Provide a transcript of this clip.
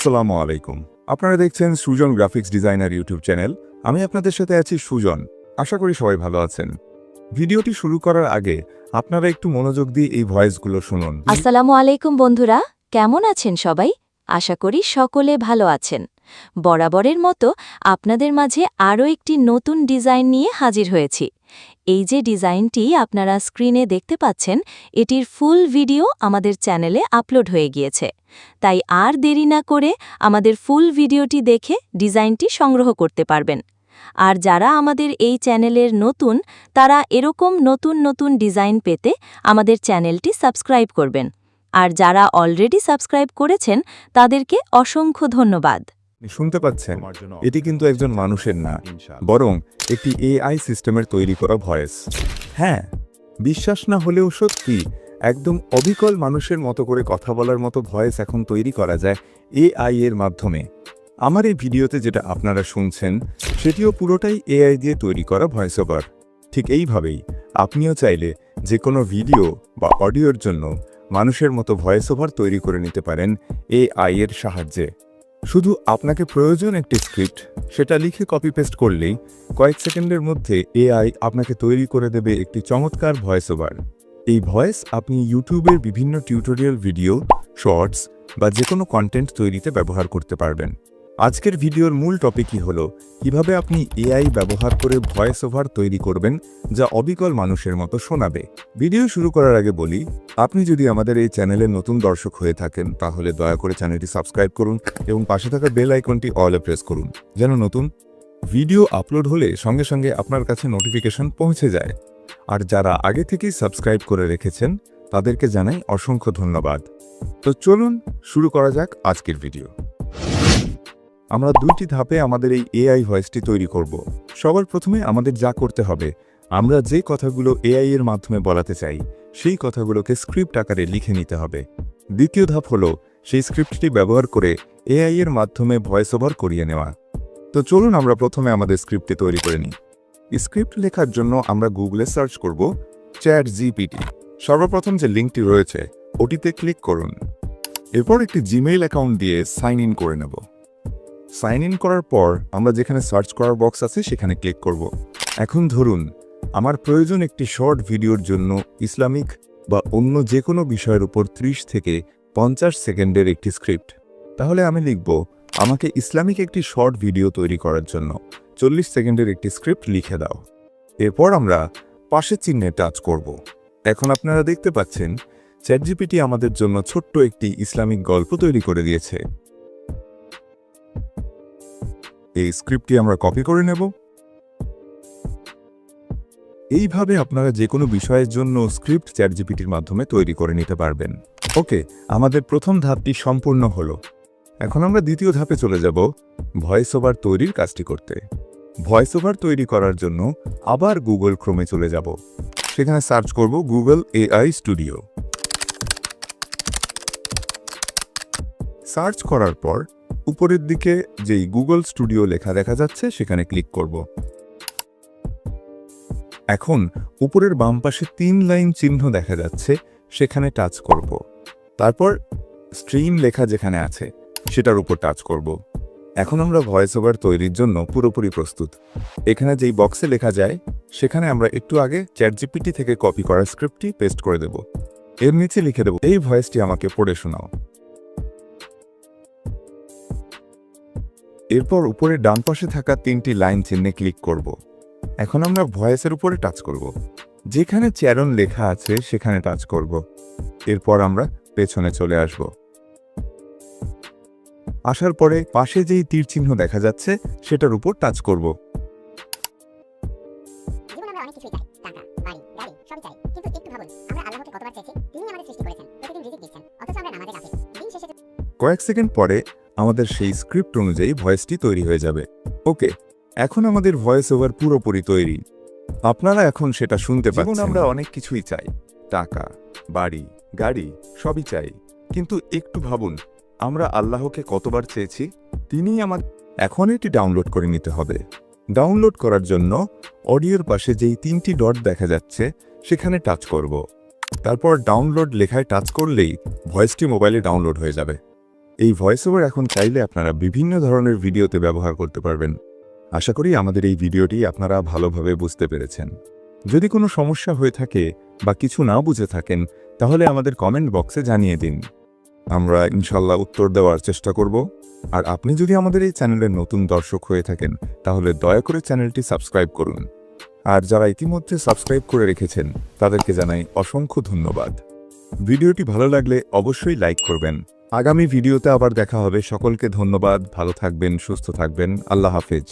আসসালামু আলাইকুম। আপনারা দেখছেন Sujan graphics designer YouTube channel. আমি আপনাদের সাথে আছি সুজন। আশা করি সবাই ভালো আছেন। ভিডিওটি শুরু করার আগে আপনারা একটু মনোযোগ দিয়ে এই ভয়েসগুলো শুনুন। আসসালামু আলাইকুম বন্ধুরা, কেমন আছেন সবাই? আশা করি সকলে ভালো আছেন। বরাবরের মতো আপনাদের মাঝে আরও একটি নতুন ডিজাইন নিয়ে হাজির হয়েছি। এই যে ডিজাইনটি আপনারা স্ক্রিনে দেখতে পাচ্ছেন, এটির ফুল ভিডিও আমাদের চ্যানেলে আপলোড হয়ে গিয়েছে। তাই আর দেরি না করে আমাদের ফুল ভিডিওটি দেখে ডিজাইনটি সংগ্রহ করতে পারবেন। আর যারা আমাদের এই চ্যানেলের নতুন, তারা এরকম নতুন নতুন ডিজাইন পেতে আমাদের চ্যানেলটি সাবস্ক্রাইব করবেন। আর যারা অলরেডি সাবস্ক্রাইব করেছেন তাদেরকে অসংখ্য ধন্যবাদ। শুনতে পাচ্ছেন, এটি কিন্তু একজন মানুষের না, বরং একটি এআই সিস্টেমের তৈরি করা ভয়েস। হ্যাঁ, বিশ্বাস না হলেও সত্যি, একদম অবিকল মানুষের মতো করে কথা বলার মতো ভয়েস এখন তৈরি করা যায় এআই এর মাধ্যমে। আমার এই ভিডিওতে যেটা আপনারা শুনছেন, সেটিও পুরোটাই এআই দিয়ে তৈরি করা ভয়েস ওভার। ঠিক এইভাবেই আপনিও চাইলে যে কোনো ভিডিও বা অডিওর জন্য মানুষের মতো ভয়েস ওভার তৈরি করে নিতে পারেন এআই এর সাহায্যে। শুধু আপনাকে প্রয়োজন একটি স্ক্রিপ্ট, সেটা লিখে কপি পেস্ট করলেই কয়েক সেকেন্ডের মধ্যে এআই আপনাকে তৈরি করে দেবে একটি চমৎকার ভয়েস ওভার। এই ভয়েস আপনি ইউটিউবের বিভিন্ন টিউটোরিয়াল ভিডিও, শর্টস বা যে কোনো কন্টেন্ট তৈরিতে ব্যবহার করতে পারবেন। আজকের ভিডিওর মূল টপিকই হলো কিভাবে আপনি এআই ব্যবহার করে ভয়েস ওভার তৈরি করবেন যা অবিকল মানুষের মতো শোনাবে। ভিডিও শুরু করার আগে বলি, আপনি যদি আমাদের এই চ্যানেলের নতুন দর্শক হয়ে থাকেন তাহলে দয়া করে চ্যানেলটি সাবস্ক্রাইব করুন এবং পাশে থাকা বেল আইকনটি অলে প্রেস করুন, যেন নতুন ভিডিও আপলোড হলে সঙ্গে সঙ্গে আপনার কাছে নোটিফিকেশন পৌঁছে যায়। আর যারা আগে থেকেই সাবস্ক্রাইব করে রেখেছেন তাদেরকে জানাই অসংখ্য ধন্যবাদ। তো চলুন শুরু করা যাক আজকের ভিডিও। আমরা দুইটি ধাপে আমাদের এই এআই ভয়েসটি তৈরি করব। সবার প্রথমে আমাদের যা করতে হবে, আমরা যে কথাগুলো এআই এর মাধ্যমে বলাতে চাই সেই কথাগুলোকে স্ক্রিপ্ট আকারে লিখে নিতে হবে। দ্বিতীয় ধাপ হলো সেই স্ক্রিপ্টটি ব্যবহার করে এআই এর মাধ্যমে ভয়েস ওভার করিয়ে নেওয়া। তো চলুন আমরা প্রথমে আমাদের স্ক্রিপ্টটি তৈরি করে নিই। স্ক্রিপ্ট লেখার জন্য আমরা গুগলে সার্চ করব চ্যাটজিপিটি। সর্বপ্রথম যে লিঙ্কটি রয়েছে ওটিতে ক্লিক করুন। এরপর একটি জিমেইল অ্যাকাউন্ট দিয়ে সাইন ইন করে নেব। সাইন ইন করার পর আমরা যেখানে সার্চ করার বক্স আছে সেখানে ক্লিক করব। এখন ধরুন আমার প্রয়োজন একটি শর্ট ভিডিওর জন্য ইসলামিক বা অন্য যে কোনো বিষয়ের উপর 30 থেকে 50 সেকেন্ডের একটি স্ক্রিপ্ট। তাহলে আমি লিখব, আমাকে ইসলামিক একটি শর্ট ভিডিও তৈরি করার জন্য 40 সেকেন্ডের একটি স্ক্রিপ্ট লিখে দাও। এরপর আমরা পাশের চিহ্নে টাচ করব। এখন আপনারা দেখতে পাচ্ছেন চ্যাটজিপিটি আমাদের জন্য ছোট্ট একটি ইসলামিক গল্প তৈরি করে দিয়েছে। এই স্ক্রিপ্টটি আমরা কপি করে নেব। এইভাবে আপনারা যে কোনো বিষয়ের জন্য স্ক্রিপ্ট চ্যাটজিপিটির মাধ্যমে তৈরি করে নিতে পারবেন। ওকে, আমাদের প্রথম ধাপটি সম্পূর্ণ হলো। এখন আমরা দ্বিতীয় ধাপে চলে যাব ভয়েস ওভার তৈরির কাজটি করতে। ভয়েস ওভার তৈরি করার জন্য আবার গুগল ক্রোমে চলে যাব। সেখানে সার্চ করব গুগল এআই স্টুডিও। সার্চ করার পর উপরের দিকে যেই গুগল স্টুডিও লেখা দেখা যাচ্ছে সেখানে ক্লিক করব। এখন উপরের বাম পাশে 3 লাইন চিহ্ন দেখা যাচ্ছে, সেখানে টাচ করব। তারপর স্ট্রিম লেখা যেখানে আছে সেটার উপর টাচ করব। এখন আমরা ভয়েস ওভার তৈরির জন্য পুরোপুরি প্রস্তুত। এখানে যেই বক্সে লেখা যায় সেখানে আমরা একটু আগে চ্যাটজিপিটি থেকে কপি করা স্ক্রিপ্টটি পেস্ট করে দেব। এর নিচে লিখে দেব, এই ভয়েসটি আমাকে পড়ে শোনাও। এরপর উপরে ডান পাশে থাকা 3টি লাইন চিহ্নে ক্লিক করব। এখন আমরা ভয়েসের উপরে টাচ করব। যেখানে চ্যারন লেখা আছে সেখানে টাচ করব। এরপর আমরা পেছনে চলে আসব। আসার পরে পাশে যেই তীর চিহ্ন দেখা যাচ্ছে সেটার উপর টাচ করব। কয়েক সেকেন্ড পরে আমাদের সেই স্ক্রিপ্ট অনুযায়ী ভয়েসটি তৈরি হয়ে যাবে। ওকে, এখন আমাদের ভয়েস ওভার পুরোপুরি তৈরি। আপনারা এখন সেটা শুনতে পাচ্ছেন। আমরা অনেক কিছুই চাই, টাকা, বাড়ি, গাড়ি সবই চাই, কিন্তু একটু ভাবুন আমরা আল্লাহকে কতবার চেয়েছি। তিনি এখন এটি ডাউনলোড করে নিতে হবে। ডাউনলোড করার জন্য অডিওর পাশে যেই 3টি ডট দেখা যাচ্ছে সেখানে টাচ করব। তারপর ডাউনলোড লেখায় টাচ করলেই ভয়েসটি মোবাইলে ডাউনলোড হয়ে যাবে। এই ভয়েস ওভার এখন চাইলে আপনারা বিভিন্ন ধরনের ভিডিওতে ব্যবহার করতে পারবেন। আশা করি আমাদের এই ভিডিওটি আপনারা ভালোভাবে বুঝতে পেরেছেন। যদি কোনো সমস্যা হয়ে থাকে বা কিছু না বুঝে থাকেন তাহলে আমাদের কমেন্ট বক্সে জানিয়ে দিন, আমরা ইনশাল্লাহ উত্তর দেওয়ার চেষ্টা করব। আর আপনি যদি আমাদের এই চ্যানেলের নতুন দর্শক হয়ে থাকেন তাহলে দয়া করে চ্যানেলটি সাবস্ক্রাইব করুন। আর যারা ইতিমধ্যে সাবস্ক্রাইব করে রেখেছেন তাদেরকে জানাই অসংখ্য ধন্যবাদ। ভিডিওটি ভালো লাগলে অবশ্যই লাইক করবেন। আগামী ভিডিওতে আবার দেখা হবে। সকলকে ধন্যবাদ। ভালো থাকবেন, সুস্থ থাকবেন। আল্লাহ হাফেজ।